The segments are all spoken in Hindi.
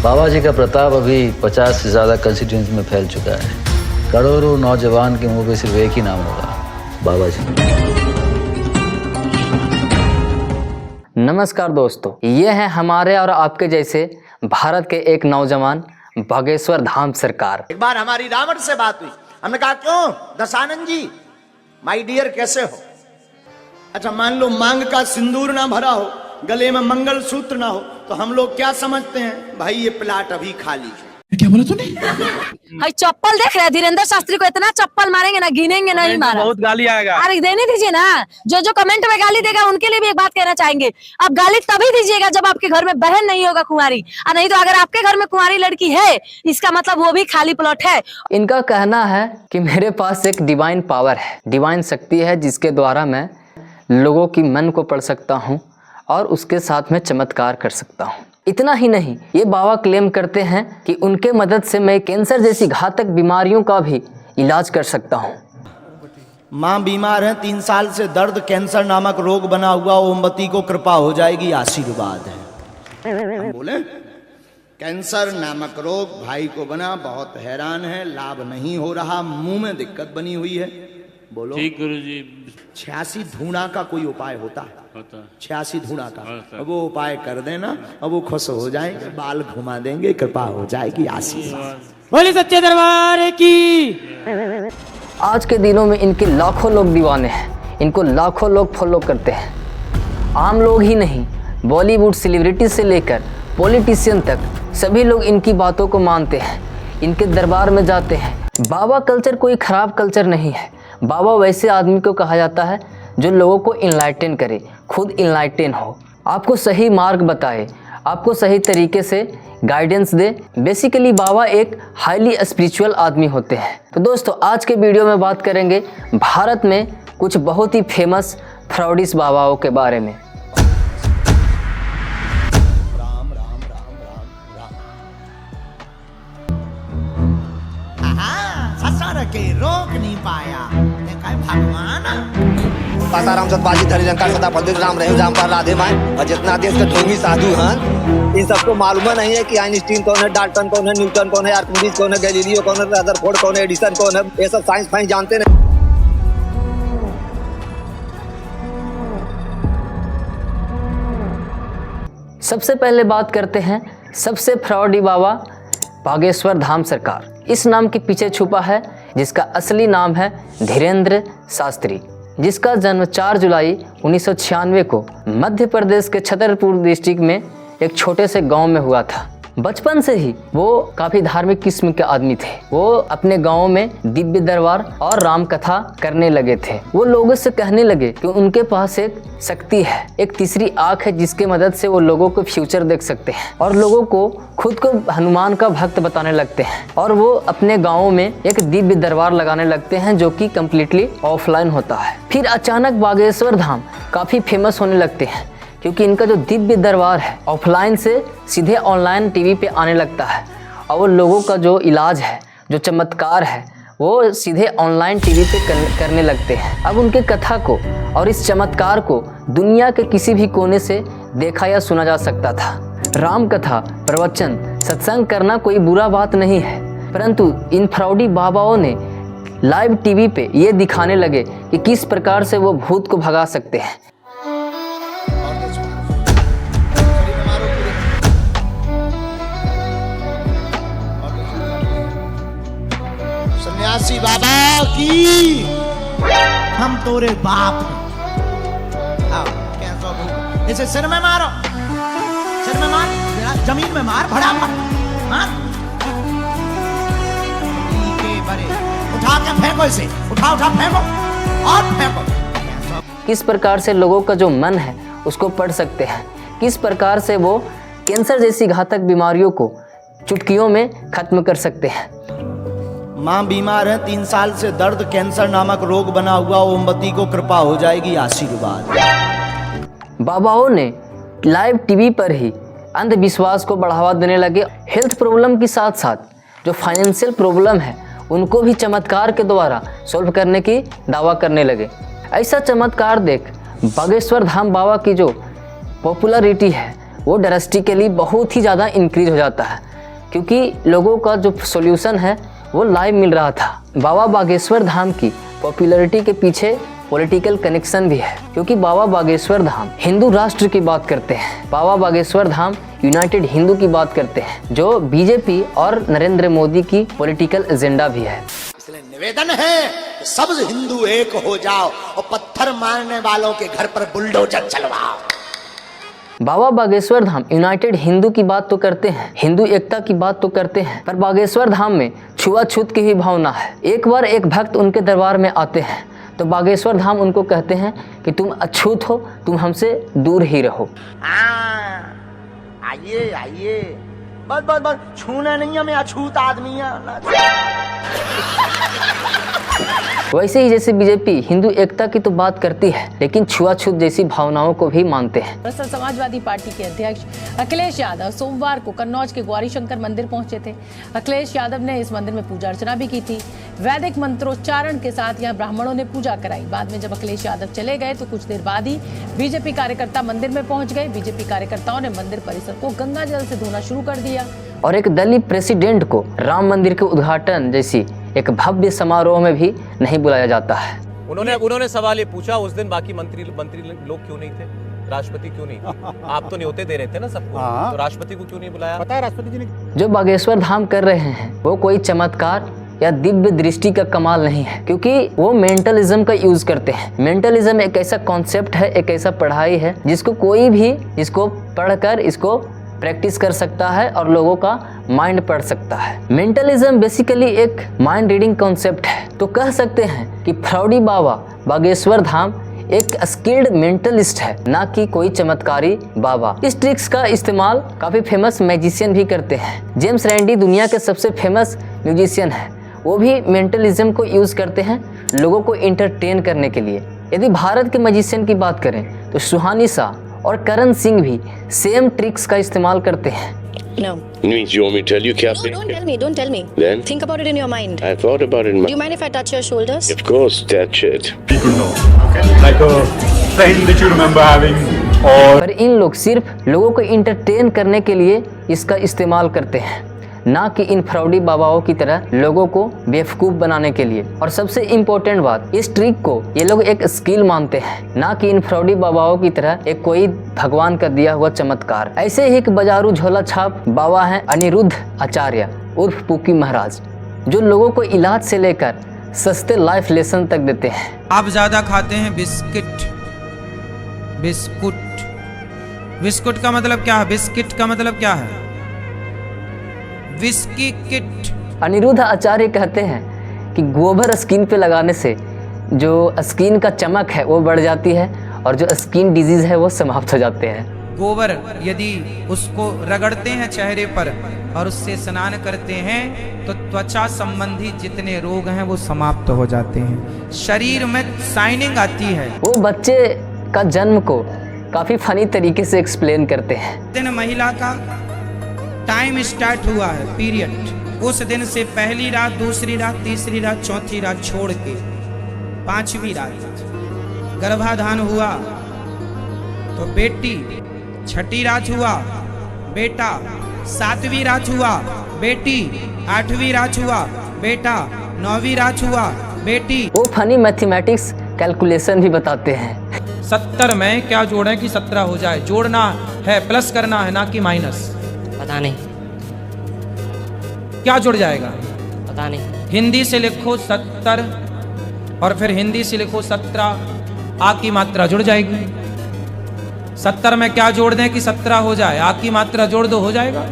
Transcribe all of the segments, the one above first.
बाबा जी का प्रताप अभी 50 से ज़्यादा कंस्टिट्यूंसी में फैल चुका है। करोड़ों नौजवान के मुंह पे सिर्फ एक ही नाम होगा, बाबा जी। नमस्कार दोस्तों, ये है हमारे और आपके जैसे भारत के एक नौजवान बागेश्वर धाम सरकार। एक बार हमारी रावण से बात हुई, हमने कहा क्यों दशानंद जी माय डियर कैसे हो? अच्छा मान लो मांग का सिंदूर ना भरा हो, गले में मंगल सूत्र ना हो, तो हम लोग क्या समझते हैं भाई ये प्लाट अभी खाली है। क्या बोला तूने? भाई चप्पल देख रहे धीरेन्द्र शास्त्री को, इतना चप्पल मारेंगे ना, गिनेंगे नहीं मारा। बहुत गाली आएगा। अरे देने दीजिए ना, जो कमेंट में गाली देगा उनके लिए भी एक बात कहना चाहेंगे, आप गाली तभी दीजिएगा जब आपके घर में बहन नहीं होगा कुंवारी, और नहीं तो अगर आपके घर में कुंवारी लड़की है इसका मतलब वो भी खाली प्लॉट है। इनका कहना है कि मेरे पास एक डिवाइन पावर है, डिवाइन शक्ति है, जिसके द्वारा मैं लोगों की मन को पढ़ सकता हूँ और उसके साथ में चमत्कार कर सकता हूँ। इतना ही नहीं, ये बाबा क्लेम करते हैं कि उनके मदद से मैं कैंसर जैसी घातक बीमारियों का भी इलाज कर सकता हूँ। माँ बीमार है, 3 साल से दर्द कैंसर नामक रोग बना हुआ, ओमवती को कृपा हो जाएगी, आशीर्वाद है। हम बोले कैंसर नामक रोग भाई को बना, बहुत हैरान है, लाभ नहीं हो रहा, मुंह में दिक्कत बनी हुई है। बोलो ठीक गुरु जी। 86 धूणा का कोई उपाय होता है? 86 धूणा का, अब वो उपाय कर देना, अब वो खुश हो जाएंगे, बाल घुमा देंगे, कृपा हो जाएगी, आशीर्वाद। बोले सच्चे दरबार की। आज के दिनों में इनके लाखों लोग दीवाने हैं, इनको लाखों लोग फॉलो करते हैं। आम लोग ही नहीं, बॉलीवुड सेलिब्रिटी से लेकर पॉलिटिशियन तक सभी लोग इनकी बातों को मानते हैं, इनके दरबार में जाते हैं। बाबा कल्चर कोई खराब कल्चर नहीं है। बाबा वैसे आदमी को कहा जाता है जो लोगों को इनलाइटन करे, खुद इनलाइटन हो, आपको सही मार्ग बताए, आपको सही तरीके से गाइडेंस दे। बेसिकली बाबा एक हाईली स्पिरिचुअल आदमी होते हैं। तो दोस्तों आज के वीडियो में बात करेंगे भारत में कुछ बहुत ही फेमस फ्रॉडिस बाबाओं के बारे में। राम राम राम राम राम। ससुर के रोक नहीं पाया, देखा है भगवान। पाताराम सतपाली धरी लंका सदा पल्लू राम रहे जाम पर राधे माए, और जितना देश के ढोंगी साधु हैं इन सबको मालूम नहीं है कि आइंस्टीन कौन है, डाल्टन कौन है, न्यूटन कौन है, आर्किमिडीज कौन है, गैलीलियो कौन है, रदरफोर्ड कौन है, एडिसन कौन है, ये सब साइंस फाइंस जानते नहीं। सबसे पहले बात करते हैं सबसे फ्रॉडी बाबा बागेश्वर धाम सरकार। इस नाम के पीछे छुपा है जिसका असली नाम है धीरेन्द्र शास्त्री, जिसका जन्म 4 जुलाई 1996 को मध्य प्रदेश के छतरपुर डिस्ट्रिक्ट में एक छोटे से गांव में हुआ था। बचपन से ही वो काफ़ी धार्मिक किस्म के आदमी थे। वो अपने गांव में दिव्य दरबार और राम कथा करने लगे थे। वो लोगों से कहने लगे कि उनके पास एक शक्ति है, एक तीसरी आंख है, जिसके मदद से वो लोगों को फ्यूचर देख सकते हैं और लोगों को खुद को हनुमान का भक्त बताने लगते हैं। और वो अपने गाँव में एक दिव्य दरबार लगाने लगते हैं जो कि कम्प्लीटली ऑफलाइन होता है। फिर अचानक बागेश्वर धाम काफ़ी फेमस होने लगते हैं क्योंकि इनका जो दिव्य दरबार है ऑफलाइन से सीधे ऑनलाइन टीवी पे आने लगता है और वो लोगों का जो इलाज है, जो चमत्कार है, वो सीधे ऑनलाइन टीवी पे करने लगते हैं। अब उनके कथा को और इस चमत्कार को दुनिया के किसी भी कोने से देखा या सुना जा सकता था। राम कथा, प्रवचन, सत्संग करना कोई बुरा बात नहीं है, परंतु इन फ्रॉडी बाबाओं ने लाइव टीवी पे ये दिखाने लगे कि किस प्रकार से वो भूत को भगा सकते हैं। सन्यासी बाबा की हम तोरे बाप हैं। आओ कैसा भूत, इसे सिर में मारो, सिर में मार, जमीन में मार, भड़ा मार, के बरे उठा के फेंको इसे, उठा फेंको और फेंको। किस प्रकार से लोगों का जो मन है उसको पढ़ सकते हैं, किस प्रकार से वो कैंसर जैसी घातक बीमारियों को चुटकियों में खत्म कर सकते हैं। माँ बीमार है, 3 साल से दर्द कैंसर नामक रोग बना हुआ, ओमवती को कृपा हो जाएगी, आशीर्वाद। बाबाओं ने लाइव टीवी पर ही अंधविश्वास को बढ़ावा देने लगे। हेल्थ प्रॉब्लम के साथ साथ जो फाइनेंशियल प्रॉब्लम है उनको भी चमत्कार के द्वारा सॉल्व करने की दावा करने लगे। ऐसा चमत्कार देख बागेश्वर धाम बाबा की जो पॉपुलरिटी है वो ड्रास्टिकली बहुत ही ज़्यादा इंक्रीज हो जाता है। क्योंकि लोगों का जो सॉल्यूशन है वो लाइव मिल रहा था। बाबा बागेश्वर धाम की पॉपुलैरिटी के पीछे पॉलिटिकल कनेक्शन भी है, क्योंकि बाबा बागेश्वर धाम हिंदू राष्ट्र की बात करते हैं। बाबा बागेश्वर धाम यूनाइटेड हिंदू की बात करते हैं, जो बीजेपी और नरेंद्र मोदी की पॉलिटिकल एजेंडा भी है। इसलिए निवेदन है कि सब हिंदू एक हो जाओ और पत्थर मारने वालों के घर पर बुलडोजर चलवाओ। बाबा बागेश्वर धाम यूनाइटेड हिंदू की बात तो करते हैं, हिंदू एकता की बात तो करते हैं, पर बागेश्वर धाम में छुआछूत की ही भावना है। एक बार एक भक्त उनके दरबार में आते हैं तो बागेश्वर धाम उनको कहते हैं कि तुम अछूत हो, तुम हमसे दूर ही रहो। आइए आइए, बस बस बस, छूना नहीं है, मैं अछूत आदमी वैसे ही जैसे बीजेपी हिंदू एकता की तो बात करती है, लेकिन छुआछूत जैसी भावनाओं को भी मानते हैं। दरअसल समाजवादी पार्टी के अध्यक्ष अखिलेश यादव सोमवार को कन्नौज के गौरी शंकर मंदिर पहुंचे थे। अखिलेश यादव ने इस मंदिर में पूजा अर्चना भी की थी। वैदिक मंत्रोच्चारण के साथ यहाँ ब्राह्मणों ने पूजा कराई। बाद में जब अखिलेश यादव चले गए तो कुछ देर बाद ही बीजेपी कार्यकर्ता मंदिर में पहुंच गए। बीजेपी कार्यकर्ताओं ने मंदिर परिसर को गंगा जल से धोना शुरू कर दिया और एक दलीय प्रेसिडेंट को राम मंदिर के उद्घाटन जैसी एक भव्य समारोह में भी नहीं बुलाया जाता है। उन्होंने सवाल ये पूछा, उस दिन बाकी मंत्री लोग क्यों नहीं थे, राष्ट्रपति क्यों नहीं थे? आप तो न्योते दे रहे थे ना सबको, तो राष्ट्रपति को क्यों नहीं बुलाया? पता है राष्ट्रपति जी ने। जो बागेश्वर धाम कर रहे हैं वो कोई चमत्कार या दिव्य दृष्टि का कमाल नहीं है, क्योंकि वो मेंटलिज्म का यूज करते हैं। मेंटलिज्म एक ऐसा कॉन्सेप्ट है, एक ऐसा पढ़ाई है जिसको कोई भी इसको पढ़कर इसको प्रैक्टिस कर सकता है और लोगों का माइंड पढ़ सकता है। मेंटलिज्म बेसिकली एक माइंड रीडिंग कॉन्सेप्ट है। तो कह सकते हैं कि फ्रॉडी बाबा बागेश्वर धाम एक स्किल्ड मेंटलिस्ट है, ना कि कोई चमत्कारी बाबा। इस ट्रिक्स का इस्तेमाल काफी फेमस मैजिशियन भी करते हैं। जेम्स रैंडी दुनिया के सबसे फेमस म्यूजिशियन है, वो भी मेंटलिज्म को यूज करते हैं लोगों को इंटरटेन करने के लिए। यदि भारत के मैजिशियन की बात करें तो सुहानी शाह और करण सिंह भी सेम ट्रिक्स का इस्तेमाल करते हैं। No. Means you want me to tell you, Captain? No, don't tell me. Then? Think about it in your mind. I thought about it. Do you mind if I touch your shoulders? Of course, touch it. People know, okay? Like a friend that you remember having, or. पर इन लोग सिर्फ लोगों को इंटरटेन करने के लिए इसका इस्तेमाल करते हैं, ना कि इन फ्रॉडी बाबाओं की तरह लोगों को बेवकूफ़ बनाने के लिए। और सबसे इम्पोर्टेंट बात, इस ट्रिक को ये लोग एक स्किल मानते हैं, ना कि इन फ्रॉडी बाबाओं की तरह एक कोई भगवान का दिया हुआ चमत्कार। ऐसे ही एक बाजारू झोला छाप बाबा हैं अनिरुद्ध आचार्य उर्फ पुकी महाराज, जो लोगों को इलाज से लेकर सस्ते लाइफ लेसन तक देते हैं। आप ज्यादा खाते हैं बिस्किट। बिस्कुट का मतलब क्या है? बिस्किट का मतलब क्या है? Whisky kit. अनिरुद्ध आचार्य कहते हैं कि गोबर स्किन पे लगाने से जो स्किन का चमक है वो बढ़ जाती है और जो स्किन डिजीज है वो समाप्त हो जाते हैं। गोबर यदि उसको रगड़ते हैं चेहरे पर और उससे स्नान करते हैं तो त्वचा संबंधी जितने रोग हैं वो समाप्त हो जाते हैं, शरीर में शाइनिंग आती है। वो बच्चे का जन्म को काफी फनी तरीके से एक्सप्लेन करते हैं। दिन महिला का टाइम स्टार्ट हुआ है, पीरियड, उस दिन से पहली रात, दूसरी रात, तीसरी रात, चौथी रात छोड़ के पांचवी रात गर्भाधान हुआ तो बेटी, छठी रात हुआ बेटा, सातवीं रात हुआ बेटी, आठवीं रात हुआ बेटा, नौवीं रात हुआ बेटी। वो फनी मैथमेटिक्स कैलकुलेशन भी बताते हैं। 70 में क्या जोड़ें कि 17 हो जाए? जोड़ना है, प्लस करना है, ना कि माइनस। पता नहीं क्या जुड़ जाएगा? पता नहीं। हिंदी से लिखो 70 और फिर हिंदी से लिखो 17, आ की मात्रा जुड़ जाएगी। 70 में क्या जोड़ दें कि 17 हो जाए? आ की मात्रा जोड़ दो, हो जाएगा।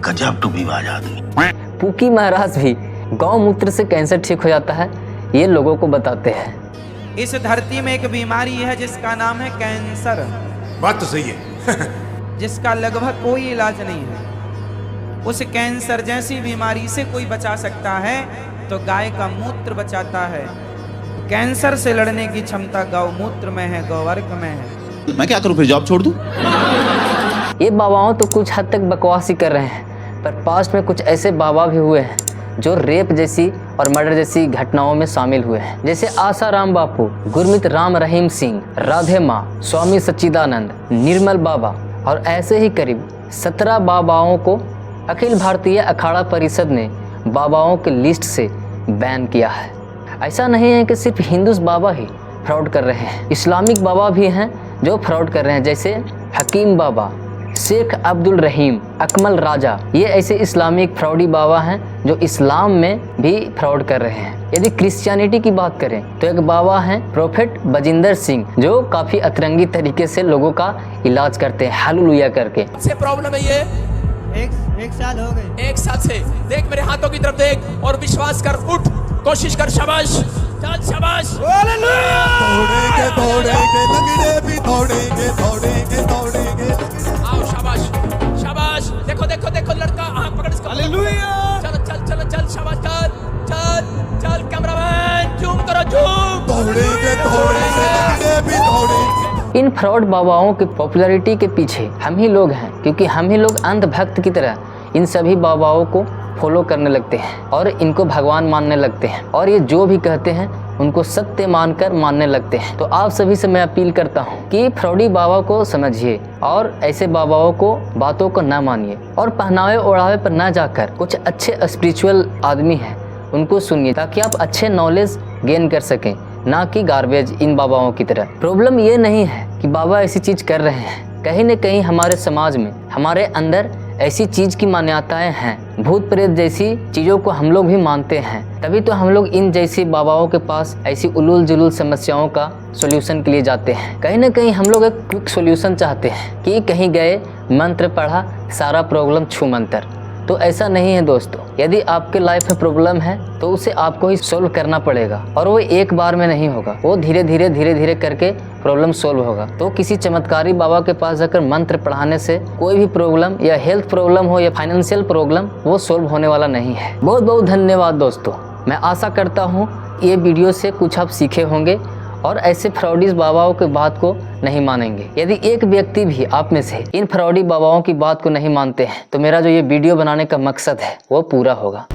गजब टूबीबाज आदमी। पुकी महाराज भी गौमूत्र से कैंसर ठीक हो जाता है, ये लोगों को बताते हैं। इस धरती में एक बीमारी है जिसका नाम है कैंसर। बात तो सही है। जिसका लगभग कोई इलाज नहीं है। उस कैंसर जैसी बीमारी से कोई बचा सकता है तो गाय का मूत्र बचाता है। कैंसर से लड़ने की क्षमता गौमूत्र में है, गौवर्ग में है। मैं क्या करूं फिर, जॉब छोड़ दूं? ये बाबाओं तो कुछ हद तक बकवास ही कर रहे हैं, पर पास्ट में कुछ ऐसे बाबा भी हुए हैं जो रेप जैसी और मर्डर जैसी घटनाओं में शामिल हुए हैं, जैसे आसाराम बापू, गुरमीत राम रहीम सिंह, राधे माँ, स्वामी सच्चिदानंद, निर्मल बाबा और ऐसे ही करीब 17 बाबाओं को अखिल भारतीय अखाड़ा परिषद ने बाबाओं के लिस्ट से बैन किया है। ऐसा नहीं है कि सिर्फ हिंदू बाबा ही फ्रॉड कर रहे हैं, इस्लामिक बाबा भी हैं जो फ्रॉड कर रहे हैं, जैसे हकीम बाबा, शेख अब्दुल रहीम, अकमल राजा। ये ऐसे इस्लामिक फ्रॉडी बाबा हैं जो इस्लाम में भी फ्रॉड कर रहे हैं। यदि क्रिश्चियनिटी की बात करें तो एक बाबा हैं प्रोफेट बजिंदर सिंह, जो काफ़ी अतरंगी तरीके से लोगों का इलाज करते हैं हालेलुया करके। से प्रॉब्लम है ये एक साल हो गए, 1 साल से। देख मेरे हाथों की तरफ देख और विश्वास कर, उठ, कोशिश कर, शाबाश, चल शाबाश। आओ शाबाश शाबाश, देखो देखो देखो लड़का, आँख पकड़ इसको, चलो चल चलो चल, शाबाश, चल चल चल, कैमरामैन जूम करो, जूम। इन फ्रॉड बाबाओं की पॉपुलैरिटी के पीछे हम ही लोग हैं, क्योंकि हम ही लोग अंधभक्त की तरह इन सभी बाबाओं को फॉलो करने लगते हैं और इनको भगवान मानने लगते हैं, और ये जो भी कहते हैं उनको सत्य मानकर मानने लगते हैं। तो आप सभी से मैं अपील करता हूँ कि फ्रॉडी बाबा को समझिए और ऐसे बाबाओं को बातों को न मानिए, और पहनावे ओढ़ावे पर न जाकर कुछ अच्छे स्पिरिचुअल आदमी हैं उनको सुनिए, ताकि आप अच्छे नॉलेज गेन कर सकें, ना कि गार्बेज इन बाबाओं की तरह। प्रॉब्लम ये नहीं है कि बाबा ऐसी चीज़ कर रहे हैं, कहीं न कहीं हमारे समाज में, हमारे अंदर ऐसी चीज़ की मान्यताएं हैं, भूत प्रेत जैसी चीज़ों को हम लोग भी मानते हैं, तभी तो हम लोग इन जैसी बाबाओं के पास ऐसी उलूल जुलूल समस्याओं का सॉल्यूशन के लिए जाते हैं। कहीं ना कहीं हम लोग एक क्विक सॉल्यूशन चाहते हैं कि कहीं गए, मंत्र पढ़ा, सारा प्रॉब्लम छू मंतर। तो ऐसा नहीं है दोस्तों, यदि आपके लाइफ में प्रॉब्लम है तो उसे आपको ही सोल्व करना पड़ेगा, और वो एक बार में नहीं होगा, वो धीरे धीरे करके प्रॉब्लम सोल्व होगा। तो किसी चमत्कारी बाबा के पास जाकर मंत्र पढ़ाने से कोई भी प्रॉब्लम, या हेल्थ प्रॉब्लम हो या फाइनेंशियल प्रॉब्लम, वो सोल्व होने वाला नहीं है। बहुत बहुत धन्यवाद दोस्तों। मैं आशा करता हूँ ये वीडियो से कुछ आप सीखे होंगे और ऐसे फ्रॉडीज बाबाओं की बात को नहीं मानेंगे। यदि एक व्यक्ति भी आप में से इन फ्रॉडी बाबाओं की बात को नहीं मानते हैं तो मेरा जो ये वीडियो बनाने का मकसद है वो पूरा होगा।